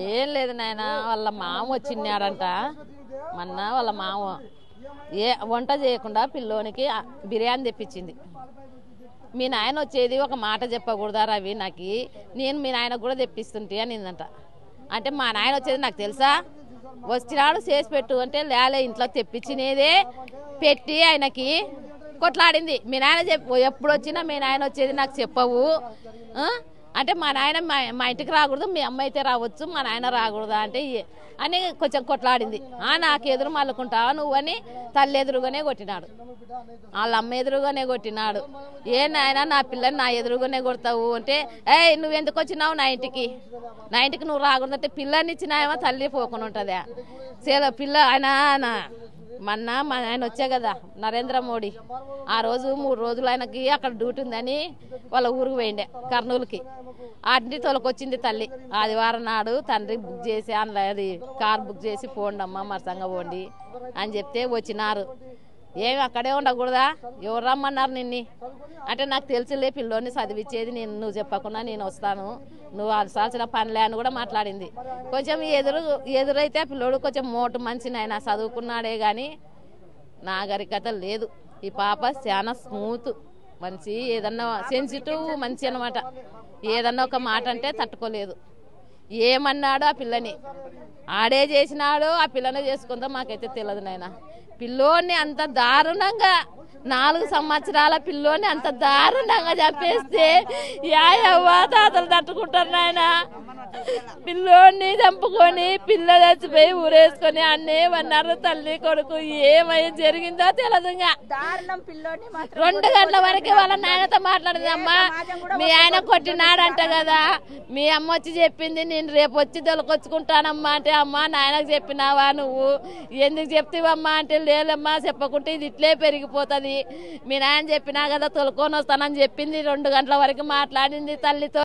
ఏం లేదు నాయన, వాళ్ళ మామ వచ్చినాడంట మొన్న. వాళ్ళ మామ వంట చేయకుండా పిల్లోనికి బిర్యానీ తెప్పించింది. మీ నాయన వచ్చేది ఒక మాట చెప్పకూడదా రవి? నాకు నేను మీ నాయనకు కూడా తెప్పిస్తుంటే అనిందంట. అంటే మా నాయన వచ్చేది నాకు తెలుసా? వచ్చినాడు చేసి పెట్టు అంటే లేలే, ఇంట్లో తెప్పించినదే పెట్టి ఆయనకి కొట్లాడింది. మీ నాయన ఎప్పుడు వచ్చినా మీ నాయన వచ్చేది నాకు చెప్పవు అంటే మా నాయన మా ఇంటికి రాకూడదు, మీ అమ్మ అయితే రావచ్చు, మా నాయన రాకూడదా అంటే అని కొంచెం కొట్లాడింది. నాకు ఎదురు మల్లుకుంటావా నువ్వని తల్లి ఎదురుగానే కొట్టినాడు, వాళ్ళ అమ్మ ఎదురుగానే కొట్టినాడు. ఏ నాయన నా పిల్లని నా ఎదురుగానే కొడతావు అంటే, నువ్వెందుకు వచ్చినావు నా ఇంటికి నువ్వు రాకూడదు అంటే పిల్లని ఇచ్చినాయేమో తల్లి పోకుండా ఉంటుందా? పిల్ల ఆయన మొన్న ఆయన వచ్చా కదా నరేంద్ర మోడీ, ఆ రోజు 3 రోజులు ఆయనకి అక్కడ డ్యూటీ ఉందని వాళ్ళ ఊరికి పోయిండే కర్నూలుకి. ఆంటీ తొలకొచ్చింది తల్లి. ఆదివారం నాడు తండ్రి బుక్ చేసి అది కార్ బుక్ చేసి పోండి అమ్మ మరసంగా పోండి అని చెప్తే వచ్చినారు. ఏమి అక్కడే ఉండకూడదా? ఎవరు రమ్మన్నారు నిన్ని అంటే, నాకు తెలుసులే పిల్లోని చదివించేది నువ్వు చెప్పకుండా నేను వస్తాను, నువ్వు అలసాల్సిన పనిలే అని కూడా మాట్లాడింది. కొంచెం ఎదురైతే ఆ పిల్లోడు కొంచెం మోటు మంచిని ఆయన చదువుకున్నాడే కానీ నాగరికత లేదు. ఈ పాప చాలా స్మూత్ మంచి, ఏదన్నా సెన్సిటివ్ మంచి అనమాట. ఏదన్నా ఒక మాట అంటే తట్టుకోలేదు. ఏమన్నాడు ఆ పిల్లని ఆడే చేసినాడు, ఆ పిల్లని చేసుకుందా మాకైతే తెలియదు నాయన. పిల్లోని అంత దారుణంగా 4 సంవత్సరాల పిల్లోని అంత దారుణంగా చంపేస్తే యాయవ్వ తాతలు తట్టుకుంటారు నాయన. పిల్లోని చంపుకొని పిల్ల చచ్చిపోయి ఊరేసుకొని అన్నేమన్నారు తల్లి కొడుకు. ఏమై జరిగిందో తెలియదు. 2 గంటల వరకు వాళ్ళ నాయనతో మాట్లాడింది. అమ్మ మీ ఆయన కొట్టినాడంట కదా, మీ అమ్మ వచ్చి చెప్పింది, నేను రేపు వచ్చి తొలకొచ్చుకుంటానమ్మా అంటే, అమ్మ నాయనకు చెప్పినావా నువ్వు? ఎందుకు చెప్తావమ్మా అంటే, లేదమ్మా చెప్పకుంటే ఇది ఇట్లే పెరిగిపోతుంది, మీ నాయన చెప్పినా కదా తొలుకొని వస్తానని చెప్పింది. 2 గంటల వరకు మాట్లాడింది తల్లితో.